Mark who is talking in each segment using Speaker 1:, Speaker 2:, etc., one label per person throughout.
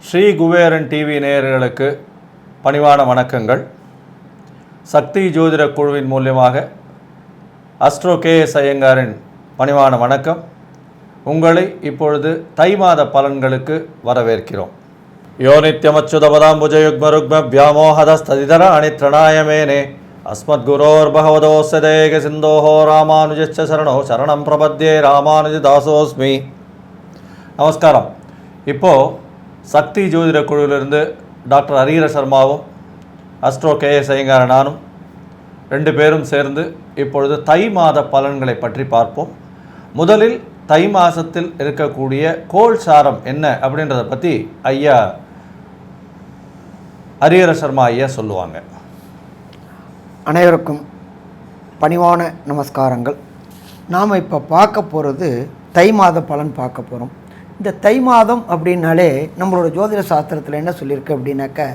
Speaker 1: Sri Kuberan TV நேயர்களுக்கு பணிவான வணக்கங்கள். சக்தி ஜோதிட குழுவின் மூலியமாக அஸ்ட்ரோ கேஎஸ் ஐயங்காரின் பணிவான வணக்கம். உங்களை இப்பொழுது தை மாத பலன்களுக்கு வரவேற்கிறோம். யோ நித்யமச்சுதபதாம்புஜயுக்மருக்ம வியாமோஹதஸ்ததிதர அணித்ரணாயமேனே அஸ்மத் குரோர் பகவதோஸ்ததேக சிந்தோஹோ ராமானுஜச்ச சரணோ சரணம் பிரபத்யே ராமானுஜதாசோஸ்மி. நமஸ்காரம். இப்போது சக்தி ஜோதிட குழுவிலிருந்து டாக்டர் ஹரிஹர சர்மாவும் அஸ்ட்ரோ கேஎஸ் ஐயங்கார நானும் ரெண்டு பேரும் சேர்ந்து இப்பொழுது தை மாத பலன்களை பற்றி பார்ப்போம். முதலில் தை மாதத்தில் இருக்கக்கூடிய கோள் சாரம் என்ன அப்படின்றத பற்றி ஐயா ஹரிஹர சர்மா ஐயா சொல்லுவாங்க.
Speaker 2: அனைவருக்கும் பணிவான நமஸ்காரங்கள். நாம் இப்போ பார்க்க போகிறது தை மாத பலன் பார்க்க போகிறோம். இந்த தை மாதம் அப்படின்னாலே நம்மளோட ஜோதிட சாஸ்திரத்தில் என்ன சொல்லியிருக்கு அப்படின்னாக்க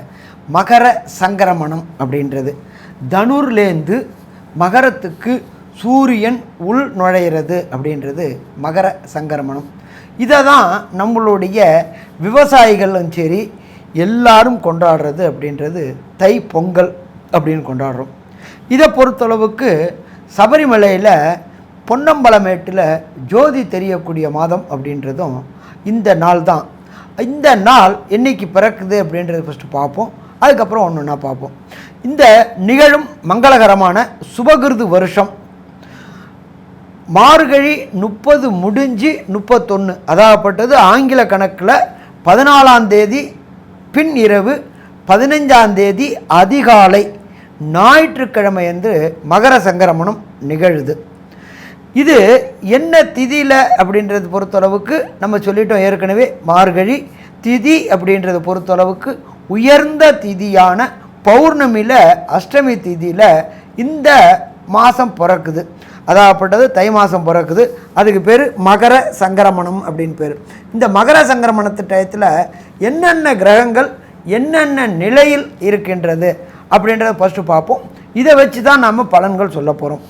Speaker 2: மகர சங்கரமணம் அப்படின்றது. தனுர்லேருந்து மகரத்துக்கு சூரியன் உள் நுழையிறது அப்படின்றது மகர சங்கரமணம். இதை தான் நம்மளுடைய விவசாயிகளும் சரி எல்லாரும் கொண்டாடுறது அப்படின்றது தை பொங்கல் அப்படின்னு கொண்டாடுறோம். இதை பொறுத்தளவுக்கு சபரிமலையில் பொன்னம்பலமேட்டில் ஜோதி தெரியக்கூடிய மாதம் அப்படின்றதும் இந்த நாள் தான். இந்த நாள் என்றைக்கு பிறக்குது அப்படின்றத ஃபஸ்ட்டு பார்ப்போம், அதுக்கப்புறம் ஒன்று ஒன்றா பார்ப்போம். இந்த நிகழும் மங்களகரமான சுபகிருது வருஷம் மார்கழி 30 முடிஞ்சு 31, அதாகப்பட்டது ஆங்கில கணக்கில் 14ஆம் தேதி பின் இரவு 15ஆம் தேதி அதிகாலை ஞாயிற்றுக்கிழமை என்று மகர சங்கரமணம் நிகழுது. இது என்ன திதியில் அப்படின்றது பொறுத்தளவுக்கு நம்ம சொல்லிட்டோம் ஏற்கனவே. மார்கழி திதி அப்படின்றத பொறுத்தளவுக்கு உயர்ந்த திதியான பௌர்ணமியில் அஷ்டமி திதியில் இந்த மாதம் பிறக்குது, அதாகப்பட்டது தை மாதம் பிறக்குது. அதுக்கு பேர் மகர சங்கரமணம் அப்படின்னு பேர். இந்த மகர சங்கரமணத்து டயத்தில் என்னென்ன கிரகங்கள் என்னென்ன நிலையில் இருக்கின்றது அப்படின்றத ஃபஸ்ட்டு பார்ப்போம். இதை வச்சு தான் நம்ம பலன்கள் சொல்ல போகிறோம்.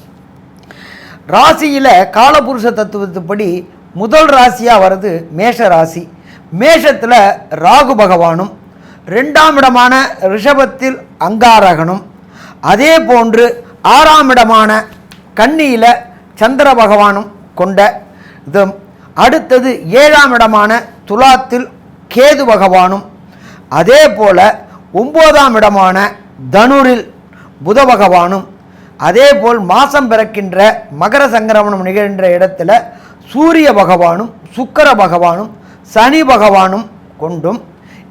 Speaker 2: ராசியில் காலபுருஷ தத்துவத்துப்படி முதல் ராசியாக வர்றது மேஷ ராசி. மேஷத்தில் ராகு பகவானும், 2ஆம் இடமான ரிஷபத்தில் அங்காரகனும், அதே போன்று 6ஆம் இடமான கன்னியில் சந்திர பகவானும் கொண்ட இது. அடுத்தது 7ஆம் இடமான துலாத்தில் கேது பகவானும், அதே போல் 9ஆம் இடமான தனுரில் புத பகவானும், அதே போல் மாதம் பிறக்கின்ற மகர சங்கரமணம் நிகழ்கின்ற இடத்துல சூரிய பகவானும் சுக்கிர பகவானும் சனி பகவானும் கொண்டும்,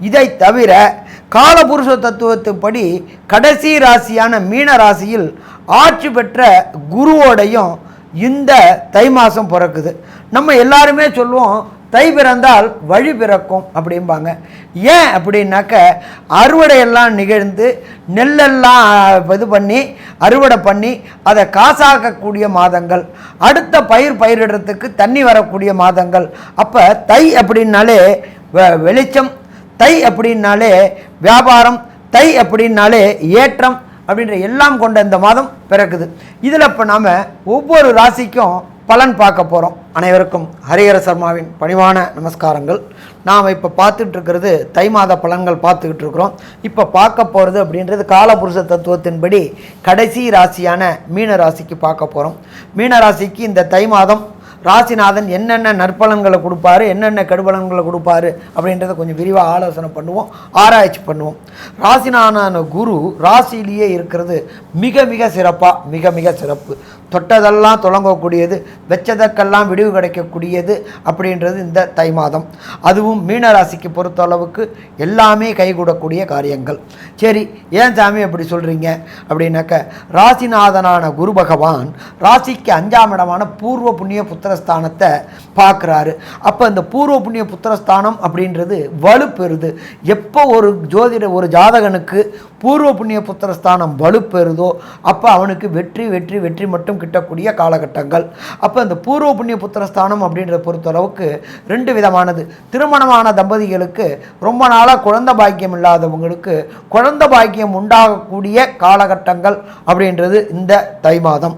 Speaker 2: இதை தவிர காலபுருஷ தத்துவத்துப்படி கடைசி ராசியான மீன ராசியில் ஆட்சி பெற்ற குருவோடையும் இந்த தை மாதம் பிறக்குது. நம்ம எல்லாருமே சொல்லுவோம் தை பிறந்தால் வழி பிறக்கும் அப்படிம்பாங்க. ஏன் அப்படின்னாக்க அறுவடையெல்லாம் நிகழ்ந்து நெல்லெல்லாம் இது பண்ணி அறுவடை பண்ணி அதை காசாக்கக்கூடிய மாதங்கள், அடுத்த பயிரிடுறதுக்கு தண்ணி வரக்கூடிய மாதங்கள். அப்போ தை அப்படின்னாலே வெளிச்சம், தை அப்படின்னாலே வியாபாரம், தை அப்படின்னாலே ஏற்றம் அப்படின்ற எல்லாம் கொண்ட இந்த மாதம் பிறக்குது. இதில் இப்போ நாம் ஒவ்வொரு ராசிக்கும் பலன் பார்க்க போகிறோம். அனைவருக்கும் ஹரிஹர சர்மாவின் பணிவான நமஸ்காரங்கள். நாம் இப்போ பார்த்துட்ருக்கிறது தை மாத பலன்கள் பார்த்துக்கிட்டு இருக்கிறோம். இப்போ பார்க்க போகிறது அப்படின்றது காலபுருஷ தத்துவத்தின்படி கடைசி ராசியான மீன ராசிக்கு பார்க்க போகிறோம். மீன ராசிக்கு இந்த தை மாதம் ராசிநாதன் என்னென்ன நற்பலன்களை கொடுப்பாரு, என்னென்ன கெடுபலன்களை கொடுப்பாரு அப்படின்றத கொஞ்சம் விரிவாக ஆலோசனை பண்ணுவோம், ஆராய்ச்சி பண்ணுவோம். ராசிநாதன குரு ராசியிலேயே இருக்கிறது மிக மிக சிறப்பாக, மிக மிக சிறப்பு. தொட்டதெல்லாம் தொடங்கக்கூடியது, வெச்சதற்கெல்லாம் விடிவு கிடைக்கக்கூடியது அப்படின்றது இந்த தை மாதம். அதுவும் மீனராசிக்கு பொறுத்த அளவுக்கு எல்லாமே கைகூடக்கூடிய காரியங்கள். சரி, ஏன் சாமி அப்படி சொல்கிறீங்க அப்படின்னாக்க, ராசிநாதனான குரு பகவான் ராசிக்கு 5ஆம் இடமான பூர்வ புண்ணிய புத்திரஸ்தானத்தை பார்க்குறாரு. அப்போ இந்த பூர்வ புண்ணிய புத்திரஸ்தானம் அப்படின்றது வலுப்பெறுது. எப்போ ஒரு ஜாதகனுக்கு பூர்வ புண்ணிய புத்திரஸ்தானம் வலுப்பெறுதோ அப்போ அவனுக்கு வெற்றி வெற்றி வெற்றி மட்டும் கிட்டக்கூடிய காலகட்டங்கள். அப்போ இந்த பூர்வ புண்ணிய புத்திரஸ்தானம் அப்படின்றத பொறுத்தளவுக்கு 2 விதமானது. திருமணமான தம்பதிகளுக்கு ரொம்ப நாளாக குழந்தை பாக்கியம் இல்லாதவங்களுக்கு குழந்தை பாக்கியம் உண்டாகக்கூடிய காலகட்டங்கள் அப்படின்றது இந்த தை மாதம்.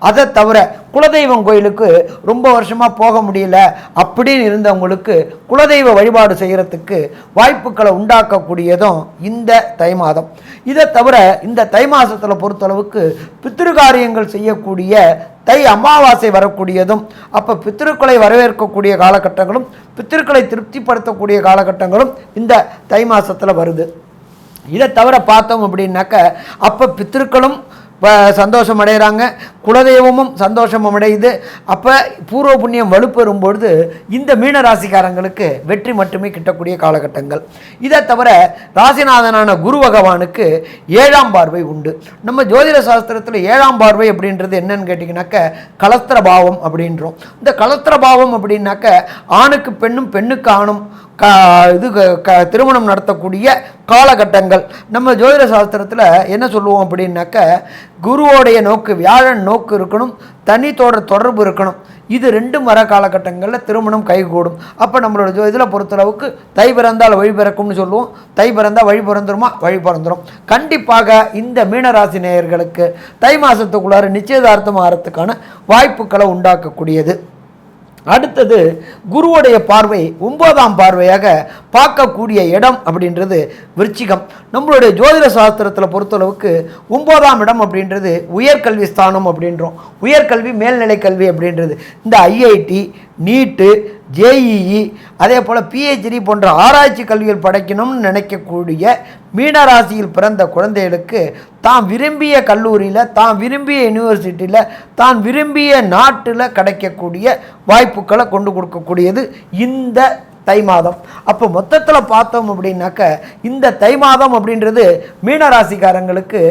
Speaker 2: அதை தவிர குலதெய்வம் கோயிலுக்கு ரொம்ப வருஷமாக போக முடியல அப்படின்னு இருந்தவங்களுக்கு குலதெய்வ வழிபாடு செய்கிறதுக்கு வாய்ப்புகளை உண்டாக்கக்கூடியதும் இந்த தை மாதம். இதை தவிர இந்த தை மாதத்தில் பொறுத்தளவுக்கு பித்ருகாரியங்கள் செய்யக்கூடிய தை அமாவாசை வரக்கூடியதும், அப்போ பித்ருக்களை வரவேற்கக்கூடிய காலகட்டங்களும் பித்ருக்களை திருப்திப்படுத்தக்கூடிய காலகட்டங்களும் இந்த தை மாதத்தில் வருது. இதை தவிர பார்த்தோம் அப்படின்னாக்க அப்போ பித்ருக்களும் சந்தோஷம் அடைகிறாங்க, குலதெய்வமும் சந்தோஷம் அடையுது. அப்போ பூர்வ புண்ணியம் வலுப்பெறும் பொழுது இந்த மீனராசிக்காரங்களுக்கு வெற்றி மட்டுமே கிட்டக்கூடிய காலகட்டங்கள். இதை தவிர ராசிநாதனான குரு பகவானுக்கு 7ஆம் பார்வை உண்டு. நம்ம ஜோதிட சாஸ்திரத்தில் 7ஆம் பார்வை அப்படின்றது என்னன்னு கேட்டிங்கனாக்க கலஸ்திர பாவம் அப்படின்றோம். இந்த கலஸ்திர பாவம் அப்படின்னாக்க ஆணுக்கு பெண்ணும் பெண்ணுக்கு ஆணும் திருமணம் நடத்தக்கூடிய காலகட்டங்கள். நம்ம ஜோதிட சாஸ்திரத்தில் என்ன சொல்லுவோம் அப்படின்னாக்க குருவோடைய நோக்கு, வியாழன் நோக்கு இருக்கணும், தனித்தோட தொடர்பு இருக்கணும். இது ரெண்டும் வர காலகட்டங்களில் திருமணம் கைகூடும். அப்போ நம்மளோட இதில் பொறுத்தளவுக்கு தை பிறந்தால் வழி பிறக்கும்னு சொல்லுவோம். தை பிறந்தால் வழி பிறந்துருமா? வழி பிறந்துடும். கண்டிப்பாக இந்த மீனராசி நேயர்களுக்கு தை மாதத்துக்குள்ளார நிச்சயதார்த்தம் ஆகிறதுக்கான வாய்ப்புகளை உண்டாக்கக்கூடியது. அடுத்தது குருவுடைய பார்வை 9ஆம் பார்வையாக பார்க்கக்கூடிய இடம் அப்படின்றது விருச்சிகம். நம்மளுடைய ஜோதிட சாஸ்திரத்தில் பொறுத்தளவுக்கு 9ஆம் இடம் அப்படின்றது உயர்கல்வி ஸ்தானம் அப்படின்றோம். உயர்கல்வி மேல்நிலை கல்வி அப்படின்றது இந்த ஐஐடி, நீட்டு, ஜேஇஇ, அதே போல் பிஹெச்டி போன்ற ஆராய்ச்சி கல்விகள் படைக்கணும்னு நினைக்கக்கூடிய மீனராசியில் பிறந்த குழந்தைகளுக்கு தான் விரும்பிய கல்லூரியில், தான் விரும்பிய யூனிவர்சிட்டியில், தான் விரும்பிய நாட்டில் கிடைக்கக்கூடிய வாய்ப்புகளை கொண்டு கொடுக்கக்கூடியது இந்த தை மாதம். அப்போ மொத்தத்தில் பார்த்தோம் அப்படின்னாக்க இந்த தை மாதம் அப்படின்றது மீனராசிக்காரங்களுக்கு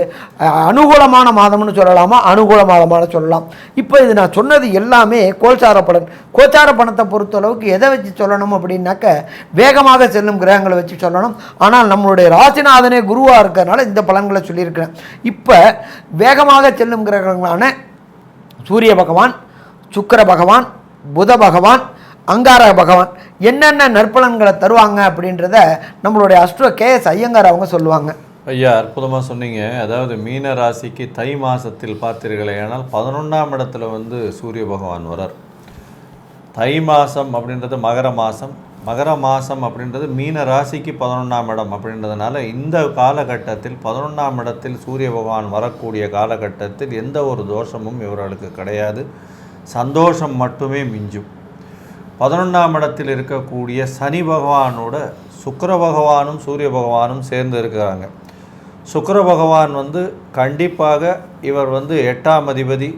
Speaker 2: அனுகூலமான மாதம்னு சொல்லலாமா, அனுகூல மாதமான சொல்லலாம். இப்போ இது நான் சொன்னது எல்லாமே கோச்சார பலன். கோச்சார பணத்தை பொறுத்தளவுக்கு எதை வச்சு சொல்லணும் அப்படின்னாக்க வேகமாக செல்லும் கிரகங்களை வச்சு சொல்லணும். ஆனால் நம்மளுடைய ராசிநாதனே குருவாக இருக்கிறதுனால இந்த பலன்களை சொல்லியிருக்கிறேன். இப்போ வேகமாக செல்லும் கிரகங்களான சூரிய பகவான், சுக்கிர பகவான், புத பகவான், அங்கார பகவான் என்னென்ன நற்பலன்களை தருவாங்க அப்படின்றத நம்மளுடைய அஸ்ட்ரோ KS ஐயங்கார் அவங்க சொல்லுவாங்க.
Speaker 1: ஐயா, அற்புதமாக சொன்னீங்க. அதாவது மீன ராசிக்கு தை மாதத்தில் பார்த்தீர்களே ஆனால் 11ஆம் இடத்துல சூரிய பகவான் வரார். தை மாதம் அப்படின்றது மகர மாதம், மகர மாதம் அப்படின்றது மீன ராசிக்கு 11ஆம் இடம் அப்படின்றதுனால இந்த காலகட்டத்தில் 11ஆம் இடத்தில் சூரிய பகவான் வரக்கூடிய காலகட்டத்தில் எந்த ஒரு தோஷமும் இவர்களுக்கு கிடையாது. சந்தோஷம் மட்டுமே மிஞ்சும். 11ஆம் இடத்தில் இருக்கக்கூடிய சனி பகவானோட சுக்கிர பகவானும் சூரிய பகவானும் சேர்ந்து இருக்கிறாங்க. சுக்கிர பகவான் கண்டிப்பாக இவர் 8ஆம் அதிபதி,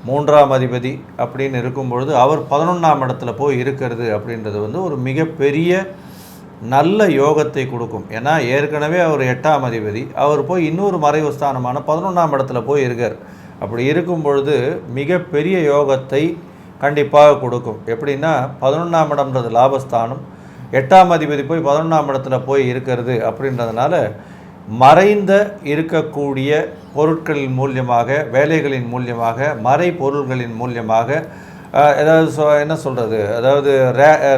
Speaker 1: 3ஆம் அதிபதி அப்படின்னு இருக்கும் பொழுது அவர் 11ஆம் இடத்துல போய் இருக்கிறது அப்படின்றது ஒரு மிகப்பெரிய நல்ல யோகத்தை கொடுக்கும். ஏன்னா ஏற்கனவே அவர் 8ஆம் அதிபதி, அவர் போய் இன்னொரு மறைவு ஸ்தானமான 11ஆம் இடத்துல போய் இருக்கார். அப்படி இருக்கும் பொழுது மிகப்பெரிய யோகத்தை கண்டிப்பாக கொடுக்கும். எப்படின்னா 11ஆம் இடம்ன்றது லாபஸ்தானம், 8ஆம் அதிபதி போய் 11ஆம் இடத்துல போய் இருக்கிறது அப்படின்றதுனால மறைந்த இருக்கக்கூடிய பொருட்களின் மூலியமாக, வேலைகளின் மூலியமாக, மறை பொருள்களின் மூலியமாக, ஏதாவது என்ன சொல்கிறது, அதாவது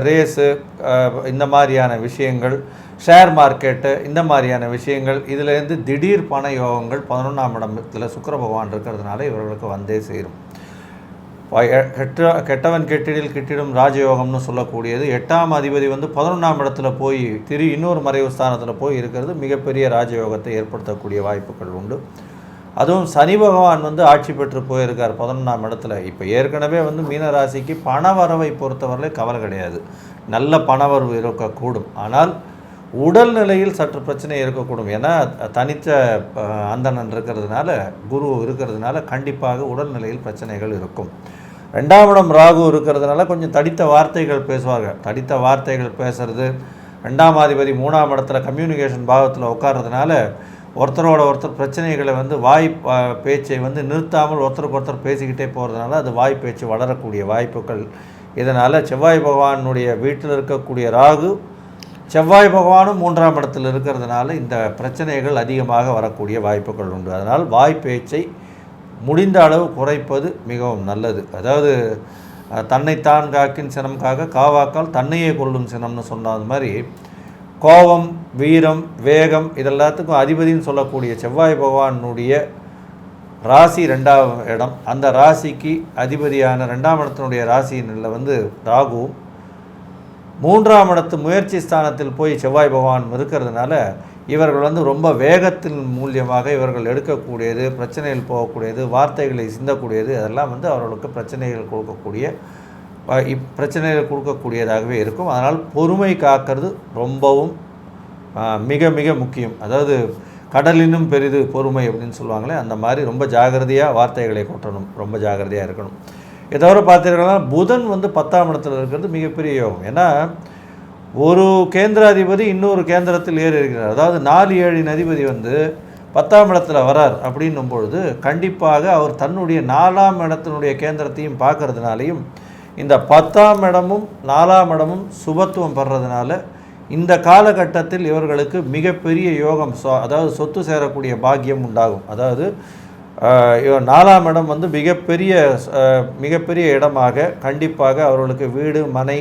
Speaker 1: ரேஸு இந்த மாதிரியான விஷயங்கள், ஷேர் மார்க்கெட்டு இந்த மாதிரியான விஷயங்கள், இதிலேருந்து திடீர் பண யோகங்கள் 11ஆம் இடத்தில் சுக்கிர பகவான் இருக்கிறதுனால இவர்களுக்கு வந்தே சேரும். கெட்டவன் கெட்டிடில் கிட்டிடும் ராஜயோகம்னு சொல்லக்கூடியது 8ஆம் அதிபதி 11ஆம் இடத்துல போய் இன்னொரு மறைவு ஸ்தானத்தில் போய் இருக்கிறது மிகப்பெரிய ராஜயோகத்தை ஏற்படுத்தக்கூடிய வாய்ப்புகள் உண்டு. அதுவும் சனி பகவான் ஆட்சி பெற்று போயிருக்கார் 11ஆம் இடத்துல. இப்போ ஏற்கனவே மீனராசிக்கு பணவரவை பொறுத்தவரை கவலை கிடையாது, நல்ல பணவரவு இருக்கக்கூடும். ஆனால் உடல்நிலையில் சற்று பிரச்சனை இருக்கக்கூடும். ஏன்னா தனித்த அந்தணன் இருக்கிறதுனால, குரு இருக்கிறதுனால கண்டிப்பாக உடல்நிலையில் பிரச்சனைகள் இருக்கும். 2ஆம் இடம் ராகு இருக்கிறதுனால கொஞ்சம் தடித்த வார்த்தைகள் பேசுவார்கள். தடித்த வார்த்தைகள் பேசுறது, 2ஆம் அதிபதி 3ஆம் இடத்துல கம்யூனிகேஷன் பாகத்தில் உட்கார்றதுனால ஒருத்தரோட ஒருத்தர் பிரச்சனைகளை வாய் பேச்சை நிறுத்தாமல் ஒருத்தருக்கு ஒருத்தர் பேசிக்கிட்டே போகிறதுனால அது வாய் பேச்சு வளரக்கூடிய வாய்ப்புகள். இதனால் செவ்வாய் பகவானுடைய வீட்டில் இருக்கக்கூடிய ராகு, செவ்வாய் பகவானும் 3ஆம் இடத்தில் இருக்கிறதுனால இந்த பிரச்சனைகள் அதிகமாக வரக்கூடிய வாய்ப்புகள் உண்டு. அதனால் வாய் பேச்சை முடிந்த அளவு குறைப்பது மிகவும் நல்லது. அதாவது தன்னைத்தான் காக்கின் சினம் காக்க காவாக்கால் தன்னையே கொள்ளும் சினம்னு சொன்னது மாதிரி கோபம், வீரம், வேகம் இதெல்லாத்துக்கும் அதிபதினு சொல்லக்கூடிய செவ்வாய் பகவானுடைய ராசி 2ஆம் இடம், அந்த ராசிக்கு அதிபதியான 2ஆம் இடத்தினுடைய ராசியில் வந்து ராகுவும் 3ஆம் இடத்து முயற்சி ஸ்தானத்தில் போய் செவ்வாய் பகவான் இருக்கிறதுனால இவர்கள் வந்து ரொம்ப வேகத்தின் மூலியமாக இவர்கள் எடுக்கக்கூடியது, பிரச்சனைகள் போகக்கூடியது, வார்த்தைகளை சிந்தக்கூடியது, அதெல்லாம் வந்து அவர்களுக்கு பிரச்சனைகள் கொடுக்கக்கூடியதாகவே இருக்கும். அதனால் பொறுமை காக்கிறது ரொம்பவும் மிக மிக முக்கியம். அதாவது கடலினும் பெரிது பொறுமை அப்படின்னு சொல்லுவாங்களே, அந்த மாதிரி ரொம்ப ஜாகிரதையாக வார்த்தைகளை கொட்டணும், ரொம்ப ஜாகிரதையாக இருக்கணும். இதை தவிர பார்த்தீங்கன்னா புதன் வந்து 10ஆம் இடத்துல இருக்கிறது மிகப்பெரிய யோகம். ஏன்னா ஒரு கேந்திராதிபதி இன்னொரு கேந்திரத்தில் ஏறி இருக்கிறார். அதாவது 4-7 அதிபதி வந்து 10ஆம் இடத்துல வரார் அப்படின்னும் பொழுது கண்டிப்பாக அவர் தன்னுடைய 4ஆம் இடத்தினுடைய கேந்திரத்தையும் பார்க்கறதுனாலையும் இந்த 10ஆம் இடமும் 4ஆம் இடமும் சுபத்துவம் பெறதுனால இந்த காலகட்டத்தில் இவர்களுக்கு மிகப்பெரிய யோகம், அதாவது சொத்து சேரக்கூடிய பாக்கியம் உண்டாகும். அதாவது 4ஆம் இடம் வந்து மிகப்பெரிய இடமாக கண்டிப்பாக அவர்களுக்கு வீடு, மனை,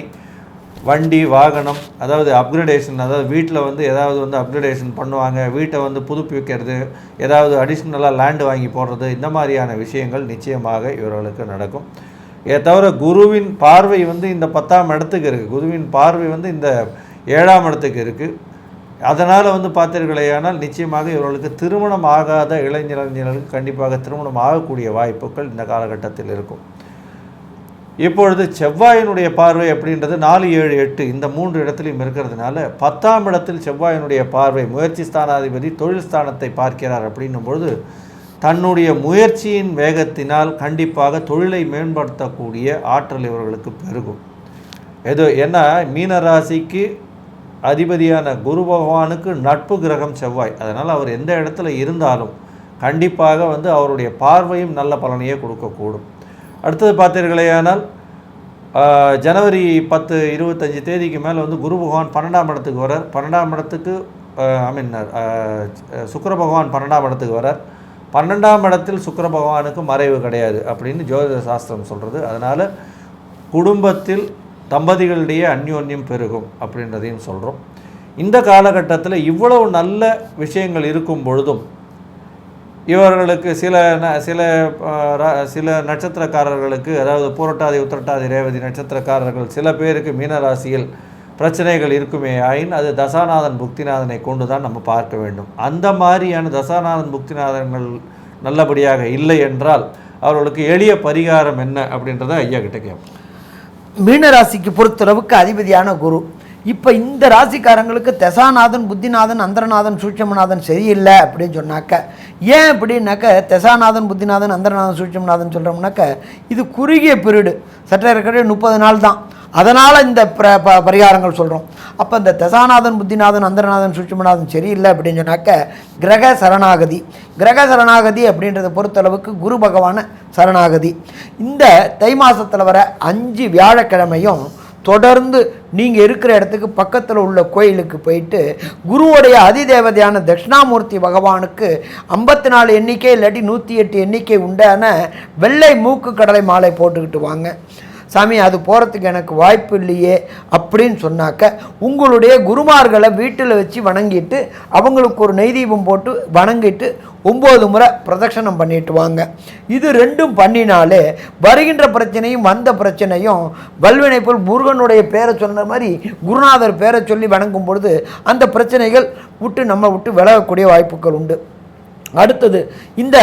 Speaker 1: வண்டி, வாகனம், அதாவது அப்கிரேடேஷன், அதாவது வீட்டில் வந்து ஏதாவது வந்து அப்கிரேடேஷன் பண்ணுவாங்க, வீட்டை வந்து புதுப்பிக்கிறது, ஏதாவது அடிஷ்னலாக லேண்டு வாங்கி போடுறது, இந்த மாதிரியான விஷயங்கள் நிச்சயமாக இவர்களுக்கு நடக்கும். இதை தவிர குருவின் பார்வை வந்து இந்த 10ஆம் இடத்துக்கு இருக்குது, குருவின் பார்வை வந்து இந்த 7ஆம் இடத்துக்கு இருக்குது. அதனால் வந்து பார்த்தீர்களேயானால் நிச்சயமாக இவர்களுக்கு திருமணம் ஆகாத இளைஞர்களுக்கு கண்டிப்பாக திருமணம் ஆகக்கூடிய வாய்ப்புகள் இந்த காலகட்டத்தில் இருக்கும். இப்பொழுது செவ்வாயினுடைய பார்வை அப்படின்றது 4, 7, 8 இந்த 3 இடத்துலையும் இருக்கிறதுனால 10ஆம் இடத்தில் செவ்வாயினுடைய பார்வை முயற்சி ஸ்தானாதிபதி தொழில் ஸ்தானத்தை பார்க்கிறார் அப்படின்னும் பொழுது தன்னுடைய முயற்சியின் வேகத்தினால் கண்டிப்பாக தொழிலை மேம்படுத்தக்கூடிய ஆற்றல் இவர்களுக்கு பெருகும். ஏன்னா மீனராசிக்கு அதிபதியான குரு பகவானுக்கு நட்பு கிரகம் செவ்வாய். அதனால் அவர் எந்த இடத்துல இருந்தாலும் கண்டிப்பாக வந்து அவருடைய பார்வையும் நல்ல பலனையே கொடுக்கக்கூடும். அடுத்தது பார்த்தீர்களேயானால் ஜனவரி 10, 25 தேதிக்கு மேலே வந்து குரு பகவான் 12ஆம் இடத்துக்கு வரார். 12ஆம் இடத்துக்கு சுக்கிர பகவான் 12ஆம் இடத்துக்கு வரார். 12ஆம் இடத்தில் சுக்கிர பகவானுக்கு மறைவு கிடையாது அப்படின்னு ஜோதிட சாஸ்திரம் சொல்கிறது. அதனால் குடும்பத்தில் தம்பதிகளிடையே அந்யோன்யம் பெருகும் அப்படின்றதையும் சொல்கிறோம். இந்த காலகட்டத்தில் இவ்வளவு நல்ல விஷயங்கள் இருக்கும் பொழுதும் இவர்களுக்கு சில நட்சத்திரக்காரர்களுக்கு, அதாவது பூரட்டாதி, உத்திரட்டாதி, ரேவதி நட்சத்திரக்காரர்கள் சில பேருக்கு மீனராசியில் பிரச்சனைகள் இருக்குமே ஆயின் அது தசாநாதன் புக்திநாதனை கொண்டு தான் நம்ம பார்க்க வேண்டும். அந்த மாதிரியான தசாநாதன் புக்திநாதன்கள் நல்லபடியாக இல்லை என்றால் அவர்களுக்கு எளிய பரிகாரம் என்ன அப்படின்றத ஐயா கிட்ட கேட்போம்.
Speaker 2: மீனராசிக்கு பொறுத்தளவுக்கு அதிபதியான குரு. இப்போ இந்த ராசிக்காரங்களுக்கு தசாநாதன், புத்திநாதன், அந்தரநாதன், சூட்சமநாதன் சரியில்லை அப்படின்னு சொன்னாக்க, ஏன் அப்படின்னாக்க தசாநாதன், புத்திநாதன், அந்தரநாதன், சூட்சமநாதன் சொல்கிறோம்னாக்க இது குறுகிய பீரியடு, சற்ற இருக்கிற 30 நாள் தான். அதனால் இந்த பரிகாரங்கள் சொல்கிறோம். அப்போ இந்த தசாநாதன், புத்திநாதன், அந்தரநாதன், சூட்சமநாதன் சரியில்லை அப்படின்னு சொன்னாக்க கிரக சரணாகதி அப்படின்றத பொறுத்தளவுக்கு குரு பகவான சரணாகதி. இந்த தை மாதத்தில் வர 5 வியாழக்கிழமையும் தொடர்ந்து நீங்கள் இருக்கிற இடத்துக்கு பக்கத்தில் உள்ள கோயிலுக்கு போயிட்டு குருவுடைய அதிதேவதையான தட்சிணாமூர்த்தி பகவானுக்கு 54 எண்ணிக்கை இல்லாட்டி 108 எண்ணிக்கை உண்டான வெள்ளை மூக்கு கடலை மாலை போட்டுக்கிட்டு வாங்க. சாமி அது போகிறதுக்கு எனக்கு வாய்ப்பு இல்லையே அப்படின்னு சொன்னாக்க உங்களுடைய குருமார்களை வீட்டில் வச்சு வணங்கிட்டு அவங்களுக்கு ஒரு நெய் தீபம் போட்டு வணங்கிட்டு 9 முறை பிரதட்சணம் பண்ணிட்டு வாங்க. இது 2ம் பண்ணினாலே வருகின்ற பிரச்சனையும் வந்த பிரச்சனையும் வல்வினை போல் முருகனுடைய பேரை சொன்ன மாதிரி குருநாதர் பேரை சொல்லி வணங்கும் பொழுது அந்த பிரச்சனைகள் நம்ம விட்டு விலகக்கூடிய வாய்ப்புகள் உண்டு. அடுத்தது இந்த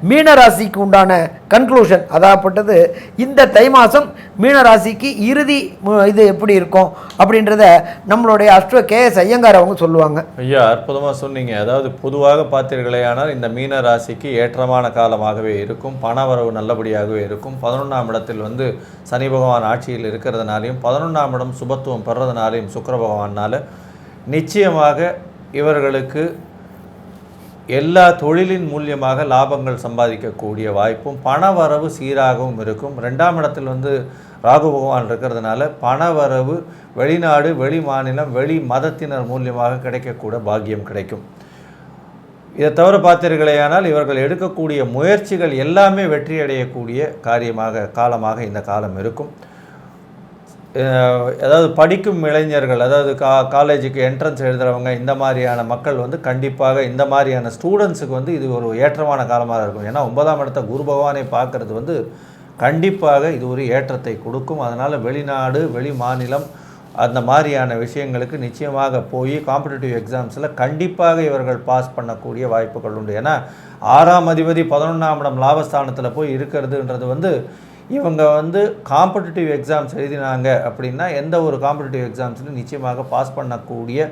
Speaker 2: மீனராசிக்கு உண்டான கன்க்ளூஷன், அதாகப்பட்டது இந்த தை மாதம் மீனராசிக்கு இறுதி இது எப்படி இருக்கும் அப்படின்றத நம்மளுடைய KS ஐயங்கார் அவங்க சொல்லுவாங்க.
Speaker 1: ஐயா அற்புதமாக சொன்னீங்க. அதாவது பொதுவாக பார்த்தீர்களேயானால் இந்த மீனராசிக்கு ஏற்றமான காலமாகவே இருக்கும், பணவரவு நல்லபடியாகவே இருக்கும். 11ஆம் இடத்தில் வந்து சனி பகவான் ஆட்சியில் இருக்கிறதுனாலையும் 11ஆம் இடம் சுபத்துவம் பெறதுனாலையும் சுக்கிர பகவானால் நிச்சயமாக இவர்களுக்கு எல்லா தொழிலின் மூலியமாக லாபங்கள் சம்பாதிக்கக்கூடிய வாய்ப்பும் பணவரவு சீராகவும் இருக்கும். 2ஆம் இடத்தில் வந்து ராகு பகவான் இருக்கிறதுனால பணவரவு வெளிநாடு, வெளி மாநிலம், வெளி மதத்தினர் மூலியமாக கிடைக்கக்கூட பாக்கியம் கிடைக்கும். இதை தவிர பார்த்தீர்களேயானால் இவர்கள் எடுக்கக்கூடிய முயற்சிகள் எல்லாமே வெற்றியடையக்கூடிய காலமாக இந்த காலம் இருக்கும். அதாவது படிக்கும் இளைஞர்கள், அதாவது காலேஜுக்கு என்ட்ரன்ஸ் எழுதுகிறவங்க, இந்த மாதிரியான மக்கள் வந்து கண்டிப்பாக இந்த மாதிரியான ஸ்டூடெண்ட்ஸுக்கு வந்து இது ஒரு ஏற்றமான காலமாக இருக்கும். ஏன்னா 9ஆம் இடத்த குரு பகவானை பார்க்குறது வந்து கண்டிப்பாக இது ஒரு ஏற்றத்தை கொடுக்கும். அதனால் வெளிநாடு, வெளி மாநிலம் அந்த மாதிரியான விஷயங்களுக்கு நிச்சயமாக போய் காம்படிட்டிவ் எக்ஸாம்ஸில் கண்டிப்பாக இவர்கள் பாஸ் பண்ணக்கூடிய வாய்ப்புகள் உண்டு. ஏன்னா 6ஆம் அதிபதி 11ஆம் இடம் லாபஸ்தானத்தில் போய் இருக்கிறதுன்றது வந்து இவங்க வந்து காம்படிட்டிவ் எக்ஸாம்ஸ் எழுதினாங்க அப்படின்னா எந்த ஒரு காம்படிட்டிவ் எக்ஸாம்ஸ்லையும் நிச்சயமாக பாஸ் பண்ணக்கூடிய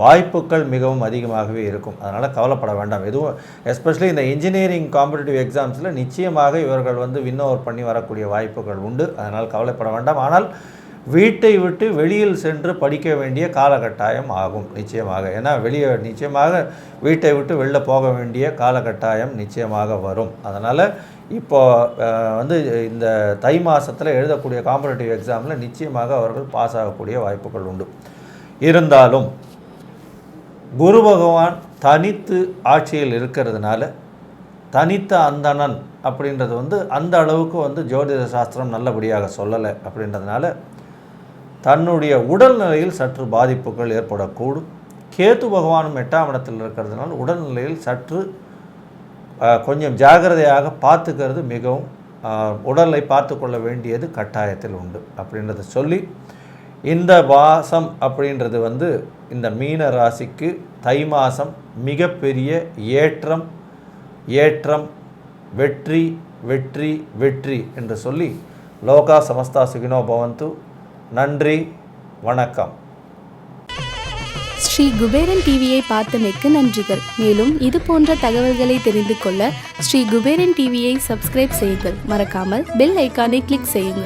Speaker 1: வாய்ப்புகள் மிகவும் அதிகமாகவே இருக்கும். அதனால் கவலைப்பட வேண்டாம். எதுவும் எஸ்பெஷலி இந்த இன்ஜினியரிங் காம்படிட்டிவ் எக்ஸாம்ஸில் நிச்சயமாக இவர்கள் வந்து வின் ஓவர் பண்ணி வரக்கூடிய வாய்ப்புகள் உண்டு. அதனால் கவலைப்பட வேண்டாம். ஆனால் வீட்டை விட்டு வெளியில் சென்று படிக்க வேண்டிய காலகட்டாயம் ஆகும் நிச்சயமாக. ஏன்னா நிச்சயமாக வீட்டை விட்டு வெளில போக வேண்டிய காலகட்டாயம் நிச்சயமாக வரும். அதனால் இப்போ வந்து இந்த தை மாதத்தில் எழுதக்கூடிய காம்படிட்டிவ் எக்ஸாமில் நிச்சயமாக அவர்கள் பாஸ் ஆகக்கூடிய வாய்ப்புகள் உண்டு. இருந்தாலும் குரு பகவான் தனித்து ஆட்சியில் இருக்கிறதுனால தனித்த அந்தணன் அப்படின்றது வந்து அந்த அளவுக்கு வந்து ஜோதிட சாஸ்திரம் நல்லபடியாக சொல்லலை. அப்படின்றதுனால தன்னுடைய உடல்நிலையில் சற்று பாதிப்புகள் ஏற்படக்கூடும். கேது பகவானும் 8ஆம் இடத்தில் இருக்கிறதுனால உடல்நிலையில் சற்று கொஞ்சம் ஜாகிரதையாக பார்த்துக்கிறது மிகவும் உடலை பார்த்து கொள்ள வேண்டியது கட்டாயத்தில் உண்டு அப்படின்றத சொல்லி, இந்த மாதம் அப்படின்றது வந்து இந்த மீன ராசிக்கு தை மாதம் மிகப்பெரிய ஏற்றம் வெற்றி வெற்றி வெற்றி என்று சொல்லி லோகா சமஸ்தா சுகினோ பவந்து. நன்றி, வணக்கம்.
Speaker 3: ஸ்ரீ குபேரன் டிவியை பார்த்தமைக்கு நன்றிகள். மேலும் இது போன்ற தகவல்களை தெரிந்து கொள்ள ஸ்ரீ குபேரன் டிவியை சப்ஸ்கிரைப் செய்யுங்கள். மறக்காமல் பெல் ஐக்கானை கிளிக் செய்யுங்கள்.